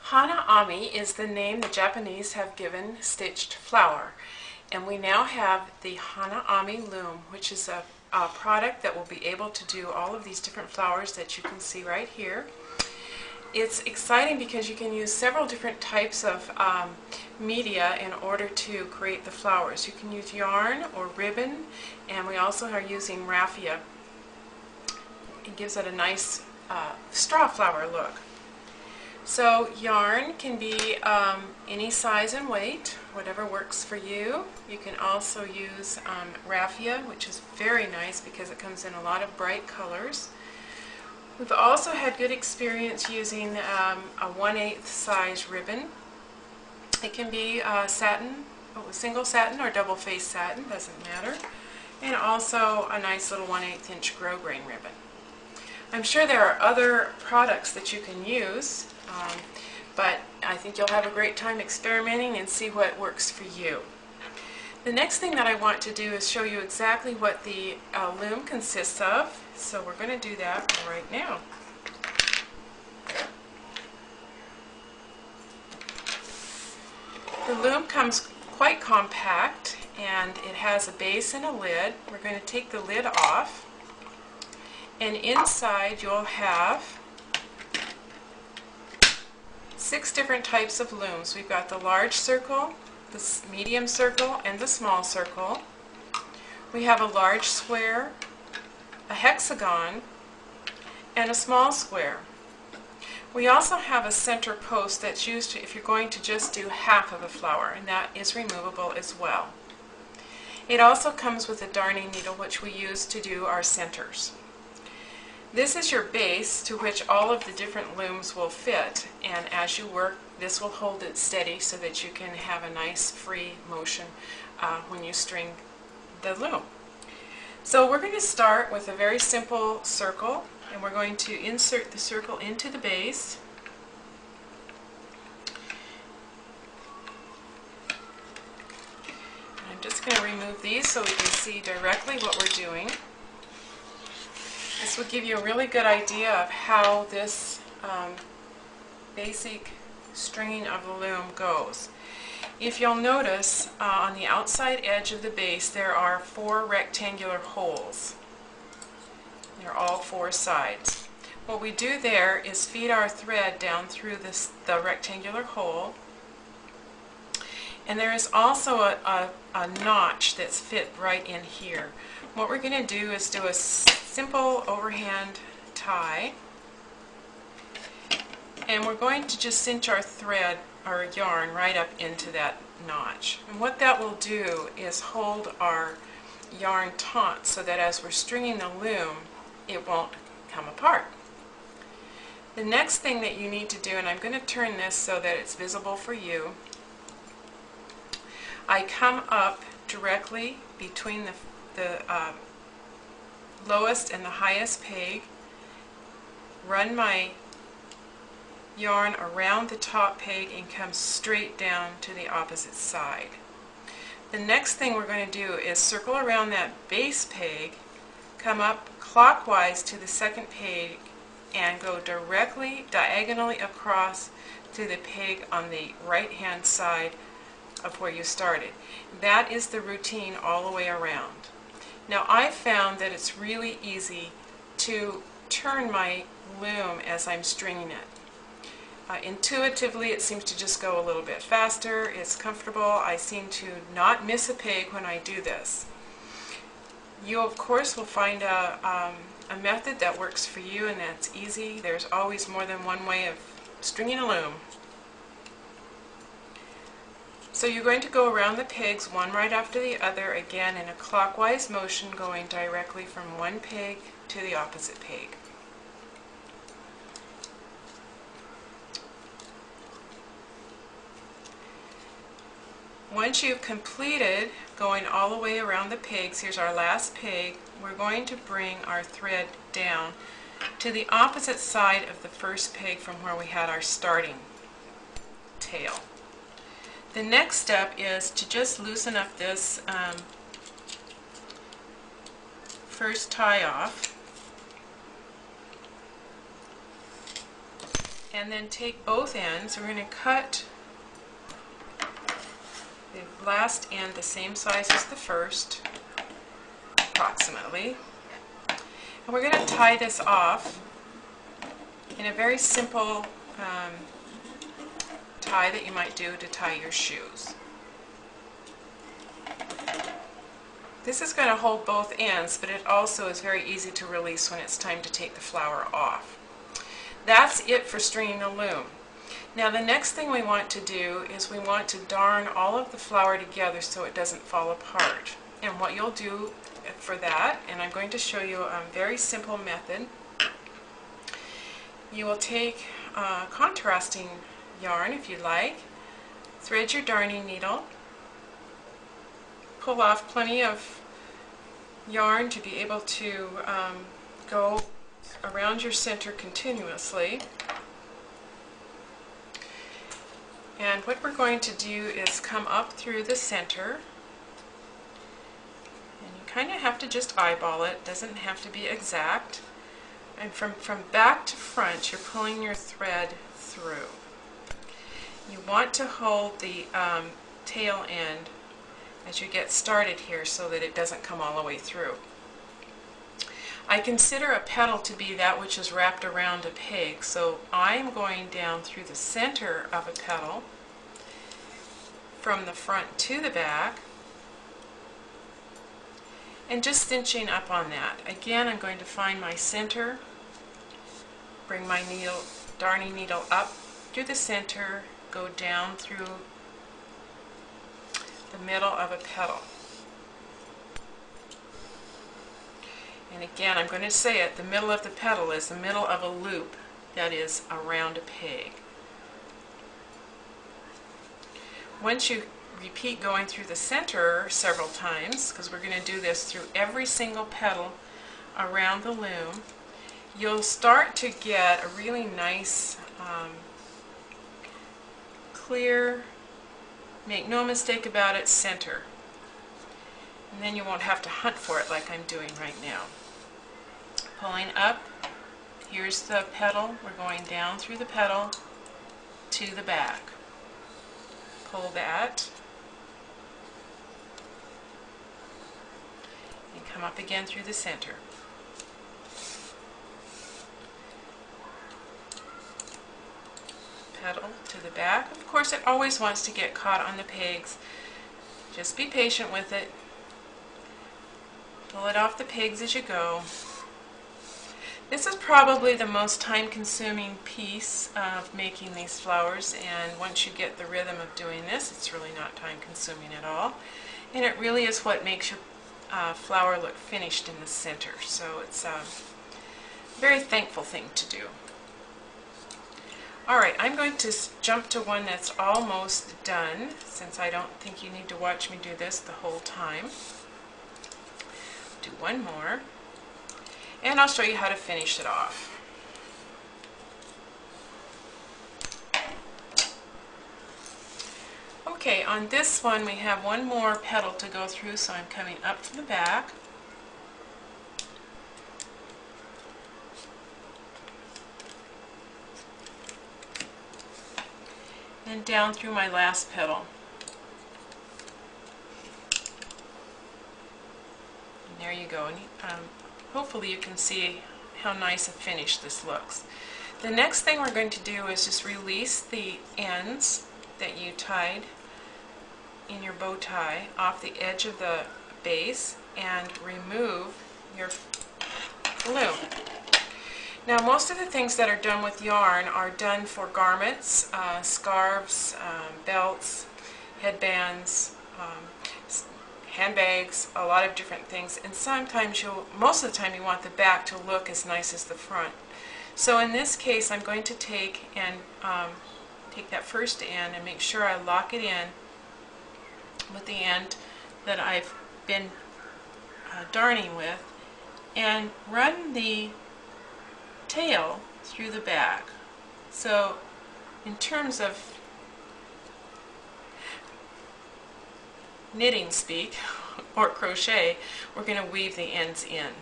Hana-Ami is the name the Japanese have given stitched flower, and we now have the Hana-Ami loom, which is a product that will be able to do all of these different flowers that you can see right here. It's exciting because you can use several different types of media in order to create the flowers. You can use yarn or ribbon, and we also are using raffia. It gives it a nice straw flower look. So yarn can be any size and weight, whatever works for you. You can also use raffia, which is very nice because it comes in a lot of bright colors. We've also had good experience using a 1/8 size ribbon. It can be satin, single satin or double face satin, doesn't matter. And also a nice little 1/8 inch grosgrain ribbon. I'm sure there are other products that you can use, but I think you'll have a great time experimenting and see what works for you. The next thing that I want to do is show you exactly what the loom consists of, so we're going to do that right now. The loom comes quite compact, and it has a base and a lid. We're going to take the lid off, and inside you'll have 6 different types of looms. We've got the large circle, the medium circle, and the small circle. We have a large square, a hexagon, and a small square. We also have a center post that's used if you're going to just do half of a flower, and that is removable as well. It also comes with a darning needle, which we use to do our centers. This is your base to which all of the different looms will fit, and as you work, this will hold it steady so that you can have a nice free motion when you string the loom. So we're going to start with a very simple circle, and we're going to insert the circle into the base. And I'm just going to remove these so we can see directly what we're doing. This will give you a really good idea of how this basic stringing of the loom goes. If you'll notice, on the outside edge of the base there are 4 rectangular holes. They're all 4 sides. What we do there is feed our thread down through the rectangular hole, and there is also a notch that's fit right in here. What we're going to do is do a simple overhand tie, and we're going to just cinch our thread or yarn right up into that notch. And what that will do is hold our yarn taut so that as we're stringing the loom, it won't come apart. The next thing that you need to do, and I'm going to turn this so that it's visible for you, I come up directly between the lowest and the highest peg, run my yarn around the top peg, and come straight down to the opposite side. The next thing we're going to do is circle around that base peg, come up clockwise to the second peg, and go directly diagonally across to the peg on the right hand side of where you started. That is the routine all the way around. Now I found that it's really easy to turn my loom as I'm stringing it. Intuitively it seems to just go a little bit faster, it's comfortable, I seem to not miss a peg when I do this. You of course will find a method that works for you and that's easy. There's always more than one way of stringing a loom. So you're going to go around the pegs one right after the other, again in a clockwise motion, going directly from one peg to the opposite peg. Once you've completed going all the way around the pegs, here's our last peg, we're going to bring our thread down to the opposite side of the first peg from where we had our starting tail. The next step is to just loosen up this first tie off, and then take both ends. We're going to cut the last end the same size as the first, approximately. And we're going to tie this off in a very simple tie that you might do to tie your shoes. This is going to hold both ends, but it also is very easy to release when it's time to take the flower off. That's it for stringing the loom. Now the next thing we want to do is we want to darn all of the flower together so it doesn't fall apart. And what you'll do for that, and I'm going to show you a very simple method, you will take contrasting yarn if you like, thread your darning needle, pull off plenty of yarn to be able to go around your center continuously. And what we're going to do is come up through the center, and you kind of have to just eyeball it, doesn't have to be exact. And from back to front, you're pulling your thread through. You want to hold the tail end as you get started here so that it doesn't come all the way through. I consider a petal to be that which is wrapped around a peg, so I'm going down through the center of a petal from the front to the back and just cinching up on that. Again, I'm going to find my center, bring my darning needle up through the center, go down through the middle of a petal. And again, I'm going to say it, the middle of the petal is the middle of a loop that is around a peg. Once you repeat going through the center several times, because we're going to do this through every single petal around the loom, you'll start to get a really nice, clear, make no mistake about it, center. And then you won't have to hunt for it like I'm doing right now. Pulling up, here's the petal, we're going down through the petal to the back. Pull that, and come up again through the center. Petal to the back. Of course, it always wants to get caught on the pegs. Just be patient with it. Pull it off the pegs as you go. This is probably the most time-consuming piece of making these flowers, and once you get the rhythm of doing this, it's really not time-consuming at all. And it really is what makes your flower look finished in the center. So it's a very thankful thing to do. Alright, I'm going to jump to one that's almost done, since I don't think you need to watch me do this the whole time. Do one more, and I'll show you how to finish it off. Okay, on this one we have one more petal to go through, so I'm coming up to the back. And down through my last petal. And there you go. And hopefully you can see how nice a finish this looks. The next thing we're going to do is just release the ends that you tied in your bow tie off the edge of the base and remove your loom. Now, most of the things that are done with yarn are done for garments, scarves, belts, headbands, handbags, a lot of different things. And sometimes most of the time you want the back to look as nice as the front. So in this case, I'm going to take that first end and make sure I lock it in with the end that I've been darning with, and run the tail through the back. So in terms of knitting speak or crochet, we're going to weave the ends in.